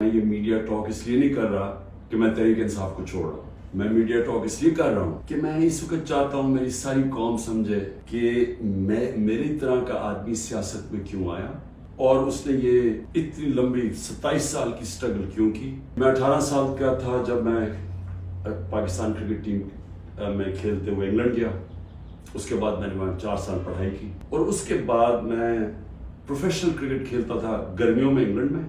میں یہ media talk اس لیے نہیں کر رہا کہ میں تحریک انصاف کو چھوڑ رہا ہوں. میں میڈیا ٹاک اس لیے کر رہا ہوں کہ میں اس وقت چاہتا ہوں میری ساری قوم سمجھے کہ میری طرح کا آدمی سیاست میں کیوں آیا اور اس نے یہ اتنی لمبی 27 سال کی سٹرگل کیوں کی. میں 18 سال کا تھا جب میں پاکستان کرکٹ ٹیم میں کھیلتے ہوئے انگلینڈ گیا. اس کے بعد میں نے وہاں 4 سال پڑھائی کی اور اس کے بعد میں پروفیشنل کرکٹ کھیلتا تھا گرمیوں میں انگلینڈ میں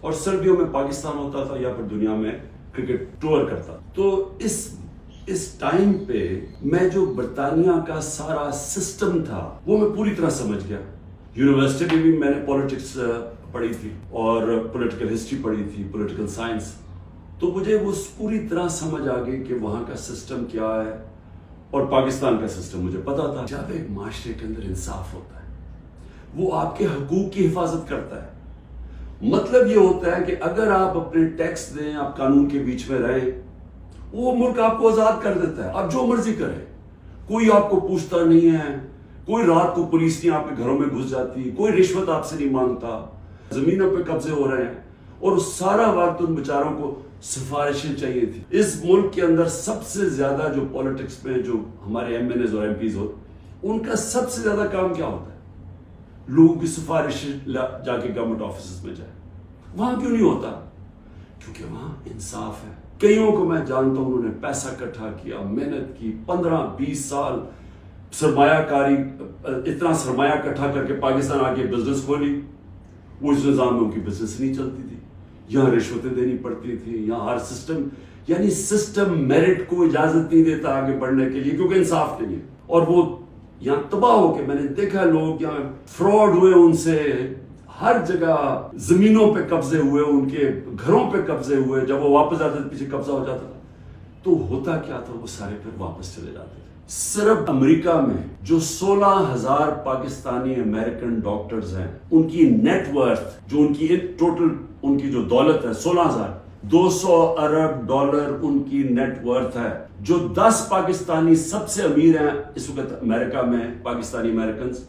اور سردیوں میں پاکستان ہوتا تھا یا پھر دنیا میں کرکٹ ٹور کرتا. تو اس ٹائم پہ میں جو برطانیہ کا سارا سسٹم تھا وہ میں پوری طرح سمجھ گیا. یونیورسٹی میں بھی میں نے پولیٹکس پڑھی تھی اور پولیٹیکل ہسٹری پڑھی تھی, پولیٹیکل سائنس. تو مجھے وہ پوری طرح سمجھ آ گئی کہ وہاں کا سسٹم کیا ہے اور پاکستان کا سسٹم مجھے پتا تھا. جب ایک معاشرے کے اندر انصاف ہوتا ہے وہ آپ کے حقوق کی حفاظت کرتا ہے. مطلب یہ ہوتا ہے کہ اگر آپ اپنے ٹیکس دیں, آپ قانون کے بیچ میں رہیں, وہ ملک آپ کو آزاد کر دیتا ہے. آپ جو مرضی کریں, کوئی آپ کو پوچھتا نہیں ہے, کوئی رات کو پولیس نہیں آپ کے گھروں میں گھس جاتی, کوئی رشوت آپ سے نہیں مانگتا, زمینوں پہ قبضے ہو رہے ہیں اور سارا وقت ان بیچاروں کو سفارشیں چاہیے تھی. اس ملک کے اندر سب سے زیادہ جو پولیٹکس میں جو ہمارے ایم این ایز اور ایم پیز ہو, ان کا سب سے زیادہ کام کیا ہوتا ہے؟ لوگوں کی سفارش جا کے گورنمنٹ آفیسز میں جائے. وہاں کیوں نہیں ہوتا؟ کیونکہ وہاں انصاف ہے. کئیوں کو میں جانتا ہوں انہوں نے پیسہ اکٹھا کیا, محنت کی, 15-20 سال سرمایہ کاری, اتنا سرمایہ اکٹھا کر کے پاکستان آ کے بزنس کھولی. وہ اس نظام میں ان کی بزنس نہیں چلتی تھی, یہاں رشوتیں دینی پڑتی تھی, یہاں ہر سسٹم یعنی سسٹم میرٹ کو اجازت نہیں دیتا آگے بڑھنے کے لیے کیونکہ انصاف نہیں ہے. اور وہ یہاں تباہ ہو کے میں نے دیکھا لوگ یہاں فراڈ ہوئے, ان سے ہر جگہ زمینوں پہ قبضے ہوئے, ان کے گھروں پہ قبضے ہوئے. جب وہ واپس آتے تھے پیچھے قبضہ ہو جاتا تھا. تو ہوتا کیا تھا, وہ سارے پھر واپس چلے جاتے تھے. صرف امریکہ میں جو 16,000 پاکستانی امریکن ڈاکٹرز ہیں, ان کی نیٹ ورتھ جو ان کی ٹوٹل ان کی جو دولت ہے 16,000, $200 ارب ان کی نیٹ ورتھ ہے. جو 10 پاکستانی سب سے امیر ہیں اس وقت امریکہ میں, پاکستانی امریکنز,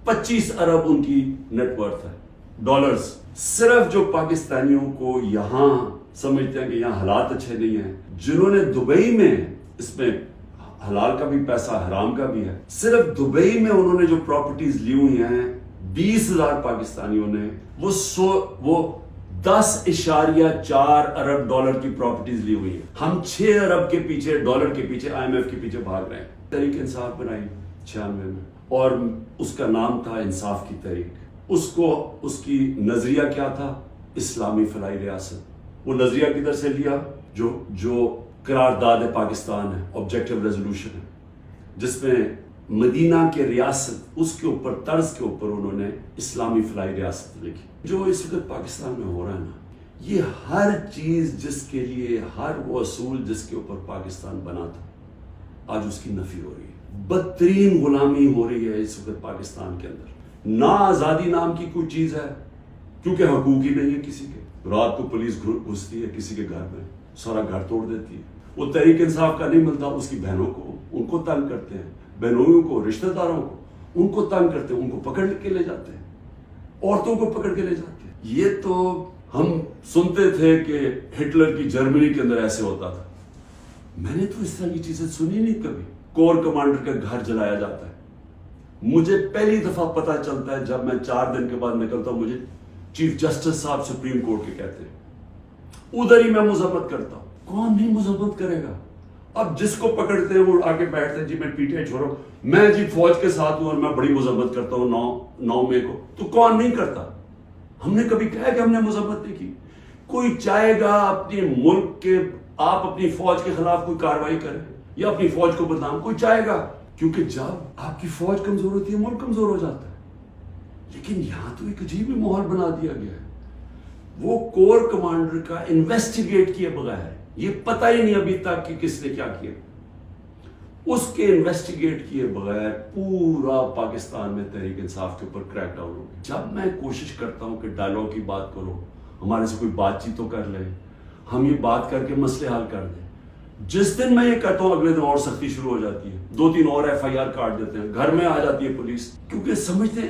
25 ارب ان کی نیٹ ورتھ ہے ڈالرز. صرف جو پاکستانیوں کو یہاں سمجھتے ہیں کہ یہاں حالات اچھے نہیں ہیں, جنہوں نے دبئی میں, اس میں حلال کا بھی پیسہ حرام کا بھی ہے, صرف دبئی میں انہوں نے جو پراپرٹیز لی ہوئی ہیں 20,000 پاکستانیوں نے, وہ 10.4 ارب ڈالر کی پراپرٹیز لی ہوئی ہیں. ہم 6 ارب کے پیچھے, ڈالر کے پیچھے, IMF کے پیچھے بھاگ رہے ہیں. تحریک انصاف بنائی 96 میں اور اس کا نام تھا انصاف کی تحریک. اس کی نظریہ کیا تھا؟ اسلامی فلاحی ریاست. وہ نظریہ کدھر سے لیا؟ جو قرارداد پاکستان ہے, آبجیکٹیو ریزولوشن ہے, جس میں مدینہ کے ریاست, اس کے اوپر طرز کے اوپر انہوں نے اسلامی فلاحی ریاست لکھی. جو اس وقت پاکستان میں ہو رہا ہے نا, یہ ہر چیز جس کے لیے, ہر وہ اصول جس کے اوپر پاکستان بنا تھا, آج اس کی نفی ہو رہی ہے. بدترین غلامی ہو رہی ہے اس وقت پاکستان کے اندر. نہ آزادی نام کی کوئی چیز ہے کیونکہ حقوق ہی نہیں ہے کسی کے. رات کو پولیس گھستی ہے کسی کے گھر میں, سارا گھر توڑ دیتی ہے. وہ تحریک انصاف کا نہیں ملتا, اس کی بہنوں کو, ان کو تنگ کرتے ہیں, بہنوئیوں کو, رشتہ داروں کو, ان کو تنگ کرتے ہیں, ان کو پکڑ کے لے جاتے ہیں, عورتوں کو پکڑ کے لے جاتے ہیں. یہ تو ہم سنتے تھے کہ ہٹلر کی جرمنی کے اندر ایسے ہوتا تھا. میں نے تو اس طرح کی چیزیں سنی نہیں کبھی. کور کمانڈر کا گھر جلایا جاتا ہے. مجھے پہلی دفعہ پتا چلتا ہے جب میں 4 دن کے بعد نکلتا ہوں, مجھے چیف جسٹس صاحب سپریم کورٹ کے کہتے ہیں. ادھر ہی میں مذمت کرتا ہوں. کون نہیں مذمت کرے گا؟ اب جس کو پکڑتے ہیں وہ آگے بیٹھتے ہیں, جی میں PTI چھوڑو, میں جی فوج کے ساتھ ہوں اور میں بڑی مذمت کرتا ہوں 9 مئی کو. تو کون نہیں کرتا؟ ہم نے کبھی کہا کہ ہم نے مذمت نہیں کی؟ کوئی چاہے گا اپنے ملک کے, آپ اپنی فوج کے خلاف کوئی کارروائی کریں یا اپنی فوج کو بدنام, کوئی چاہے گا؟ کیونکہ جب آپ کی فوج کمزور ہوتی ہے ملک کمزور ہو جاتا ہے. لیکن یہاں تو ایک عجیب ہی ماحول بنا دیا گیا ہے. وہ کور کمانڈر کا انویسٹیگیٹ کیے بغیر, یہ پتہ ہی نہیں ابھی تک کہ کس نے کیا کیا, اس کے انویسٹیگیٹ کیے بغیر پورا پاکستان میں تحریک انصاف کے اوپر کریک ڈاؤن ہو گیا. جب میں کوشش کرتا ہوں کہ ڈائلاگ کی بات کرو, ہمارے سے کوئی بات چیت تو کر لے, ہم یہ بات کر کے مسئلے حل کر دیں, جس دن میں یہ کہتا ہوں اگلے دن اور سختی شروع ہو جاتی ہے, 2-3 اور FIR کاٹ دیتے ہیں, گھر میں آ جاتی ہے پولیس. کیونکہ سمجھتے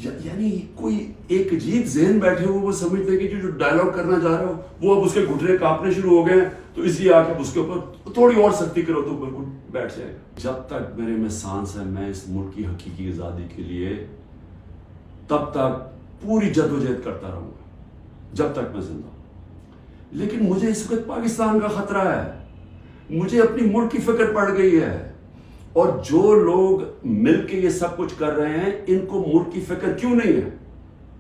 یعنی کوئی ایک عجیب ذہن بیٹھے ہوئے وہ سمجھتے کہ جو ڈائلاگ کرنا چاہ رہے ہو وہ اب اس کے گھٹنے کانپنے شروع ہو گئے ہیں تو اس لیے آ کے اس کے اوپر تھوڑی اور سختی کرو تو بالکل بیٹھ جائے گا. جب تک میرے میں سانس ہے میں اس ملک کی حقیقی آزادی کے لیے تب تک پوری جدوجہد کرتا رہوں گا جب تک میں زندہ ہوں. لیکن مجھے اس وقت پاکستان کا خطرہ ہے, مجھے اپنی ملک کی فکر پڑ گئی ہے, اور جو لوگ مل کے یہ سب کچھ کر رہے ہیں ان کو ملک کی فکر کیوں نہیں ہے؟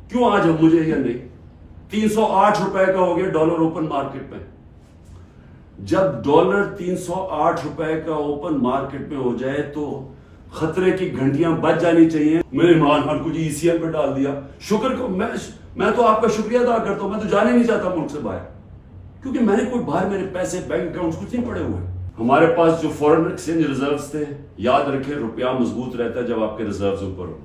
کیوں آج مجھے یا نہیں؟ 308 روپے کا ہو گیا ڈالر اوپن مارکیٹ میں. جب ڈالر 308 روپے کا اوپن مارکیٹ میں ہو جائے تو خطرے کی گھنٹیاں بج جانی چاہیے. میں نے عمران خان کو جی ECL پہ ڈال دیا. شکر کو میں تو آپ کا شکریہ ادا کرتا ہوں. میں تو جانے نہیں چاہتا ملک سے باہر, کیونکہ میں نے کوئی باہر میرے پیسے بینک اکاؤنٹ کچھ نہیں پڑے ہوئے. ہمارے پاس جو فورن ایکسچینج ریزروز تھے, یاد رکھیں روپیہ مضبوط رہتا ہے جب آپ کے ریزروز اوپر ہو.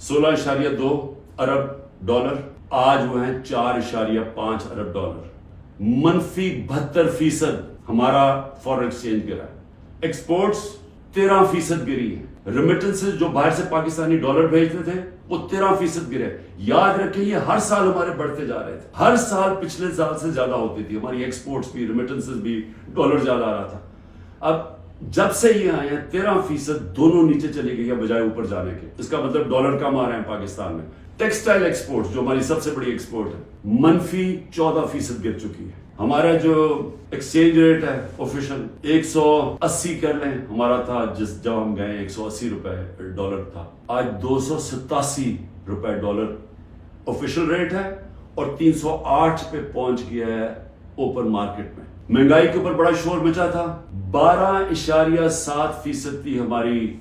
16.2 ارب ڈالر, آج وہ ہیں 4.5 ارب ڈالر. منفی 72% ہمارا فورن ایکسچینج گرا ہے. ایکسپورٹس 13% گری ہے. ریمیٹنسز جو باہر سے پاکستانی ڈالر بھیجتے تھے وہ 13% گرے. یاد رکھیں یہ ہر سال ہمارے بڑھتے جا رہے تھے, ہر سال پچھلے سال سے زیادہ ہوتی تھی ہماری ایکسپورٹس بھی, ریمیٹنسز بھی, ڈالر زیادہ آ رہا تھا. اب جب سے یہ آئے ہیں 13% دونوں نیچے چلی گئی ہے بجائے اوپر جانے کے. اس کا مطلب ڈالر کم آ رہے ہیں پاکستان میں. ٹیکسٹائل ایکسپورٹ جو ہماری سب سے بڑی ایکسپورٹ ہے منفی 14% گر چکی ہے. ہمارا جو ایکسچینج ریٹ ہے آفیشل 180 کر لیں ہمارا تھا, جب ہم گئے 180 روپے ڈالر تھا, آج 287 روپے ڈالر آفیشل ریٹ ہے, اور 308 پہ پہنچ گیا ہے اوپن مارکیٹ میں. مہنگائی کے اوپر بڑا شور مچا تھا. 12.7% تھی ہماری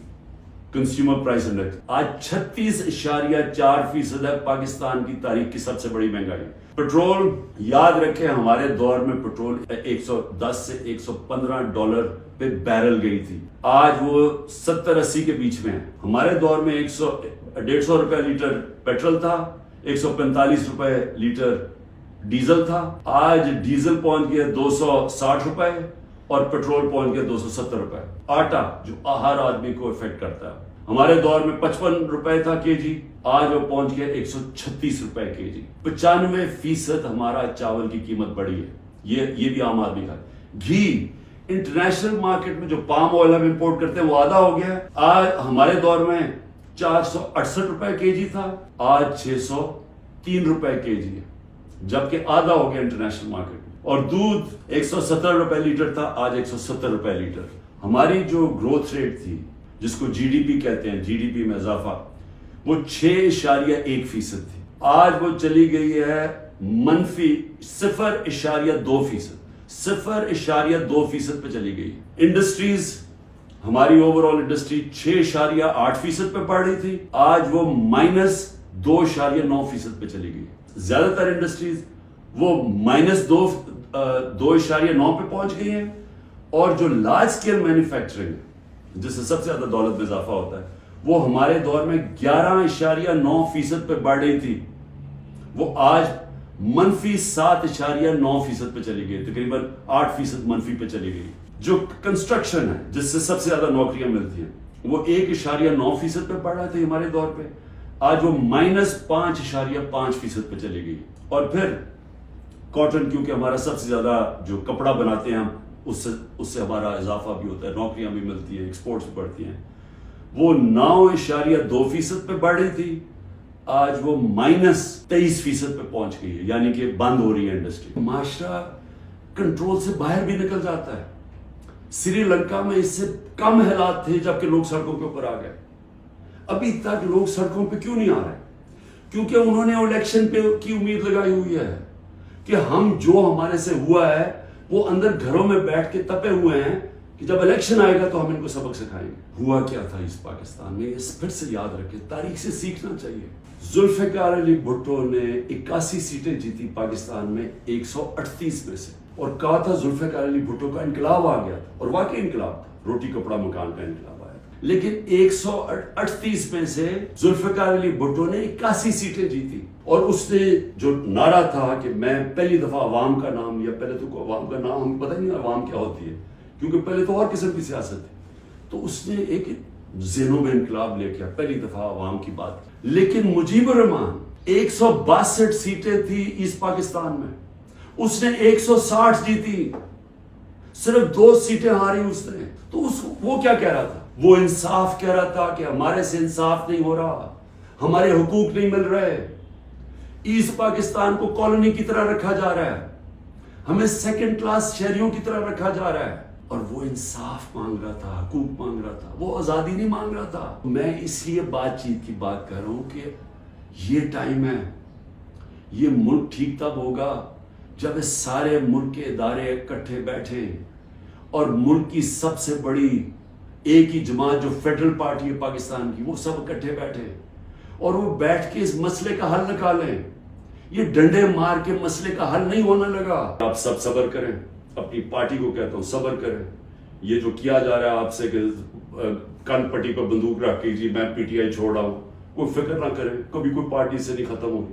کنزیومر پرائس انڈیکس, آج 36.4% ہے. پاکستان کی تاریخ کی سب سے بڑی مہنگائی. پیٹرول یاد رکھیں ہمارے دور میں پیٹرول 110 سے 115 ڈالر پہ بیرل گئی تھی, آج وہ 70-80 کے بیچ میں ہے. ہمارے دور میں 150 روپے لیٹر پیٹرول تھا, 145 روپے لیٹر ڈیزل تھا. آج ڈیزل پہنچ گیا 260 روپے اور پیٹرول پہنچ گیا 270 روپے. آٹا جو ہر آدمی کو افیکٹ کرتا ہے, ہمارے دور میں 55 روپے تھا کے جی, آج وہ پہنچ گیا 136 روپے کے جی. 95% ہمارا چاول کی قیمت بڑھی ہے, یہ بھی عام آدمی کا. گھی انٹرنیشنل مارکیٹ میں جو پام آئل ہم امپورٹ کرتے ہیں وہ آدھا ہو گیا. آج ہمارے دور میں 468 روپے کے جی تھا, آج 603 روپے کے جی ہے, جبکہ آدھا ہو گیا انٹرنیشنل مارکیٹ. اور دودھ 170 روپے لیٹر تھا, آج 170 روپے لیٹر. ہماری جو گروتھ ریٹ تھی جس کو جی ڈی پی کہتے ہیں, جی ڈی پی میں اضافہ, وہ 6.1% تھی, آج وہ چلی گئی ہے منفی 0.2%. 0.2% پہ چلی گئی. انڈسٹریز ہماری اوور آل انڈسٹری 6.8% پہ بڑھ رہی تھی, آج وہ -2.9% پہ چلی گئی. زیادہ تر انڈسٹریز وہ -2.9 پہ پہنچ گئی ہیں, اور جو لارج اسکیل مینوفیکچرنگ جس سے سب سے زیادہ دولت میں اضافہ ہوتا ہے وہ ہمارے دور میں 11.9% پہ بڑھ رہی تھی, وہ آج منفی 7.9% پہ چلی گئی, تقریباً 8% منفی پہ چلی گئی. جو کنسٹرکشن ہے جس سے سب سے زیادہ نوکریاں ملتی ہیں وہ 1.9% پہ بڑھ رہا تھا ہمارے دور پہ, آج وہ -5.5% پہ چلی گئی. اور پھر کاٹن, کیونکہ ہمارا سب سے زیادہ جو کپڑا بناتے ہیں ہم, اس سے ہمارا اضافہ بھی ہوتا ہے, نوکریاں بھی ملتی ہیں, ایکسپورٹس بھی بڑھتی ہیں, وہ 9.2% پہ بڑھ رہی تھی, آج وہ -23% پہ پہنچ گئی ہے, یعنی کہ بند ہو رہی ہے انڈسٹری. معاشرہ کنٹرول سے باہر بھی نکل جاتا ہے. سری لنکا میں اس سے کم حالات تھے جبکہ لوگ سڑکوں کے اوپر آ گئے. ابھی تک لوگ سڑکوں پہ کیوں نہیں آ رہے؟ کیونکہ انہوں نے الیکشن پہ کی امید لگائی ہوئی ہے کہ ہم جو ہمارے سے ہوا ہے وہ اندر گھروں میں بیٹھ کے تپے ہوئے ہیں کہ جب الیکشن آئے گا تو ہم ان کو سبق سکھائیں گے. ہوا کیا تھا اس پاکستان میں, اس پھر سے یاد رکھیں, تاریخ سے سیکھنا چاہیے. ذوالفقار علی بھٹو نے 81 سیٹیں جیتی پاکستان میں 138 میں سے, اور کہا تھا ذوالفقار علی بھٹو کا انقلاب آ گیا تھا, اور واقعی انقلاب تھا, روٹی کپڑا مکان کا انقلاب آیا. لیکن 138 میں سے ذوالفقار علی بھٹو نے 81 سیٹیں جیتی, اور اس نے جو نعرہ تھا کہ میں پہلی دفعہ عوام کا نام لیا. پہلے تو عوام کا نام ہمیں پتہ نہیں عوام کیا ہوتی ہے, کیونکہ پہلے تو اور قسم کی سیاست تھی. تو اس نے ایک ذہنوں میں انقلاب لے کے پہلی دفعہ عوام کی بات. لیکن مجیب الرحمان 162 سیٹیں تھی ایسٹ پاکستان میں، اس نے 160 جیتی، صرف 2 سیٹیں ہاری اس نے. تو وہ کیا کہہ رہا تھا؟ وہ انصاف کہہ رہا تھا کہ ہمارے سے انصاف نہیں ہو رہا، ہمارے حقوق نہیں مل رہے، ایسٹ پاکستان کو کالونی کی طرح رکھا جا رہا ہے، ہمیں سیکنڈ کلاس شہریوں کی طرح رکھا جا رہا ہے. اور وہ انصاف مانگ رہا تھا، حقوق مانگ رہا تھا، وہ آزادی نہیں مانگ رہا تھا. میں اس لیے بات چیت کی بات کر رہا ہوں کہ یہ ٹائم ہے، یہ ملک ٹھیک تب ہوگا جب اس سارے ملک کے ادارے اکٹھے بیٹھیں اور ملک کی سب سے بڑی ایک ہی جماعت جو فیڈرل پارٹی ہے پاکستان کی، وہ سب اکٹھے بیٹھے اور وہ بیٹھ کے اس مسئلے کا حل نکالیں. یہ ڈنڈے مار کے مسئلے کا حل نہیں ہونے لگا. آپ سب صبر کریں، اپنی پارٹی کو کہتا ہوں صبر کریں. یہ جو کیا جا رہا ہے آپ سے کہ کن پٹی پہ بندوق رکھ کے جی میں پی ٹی آئی چھوڑ رہا ہوں، کوئی فکر نہ کریں، کبھی کوئی پارٹی سے نہیں ختم ہوگی.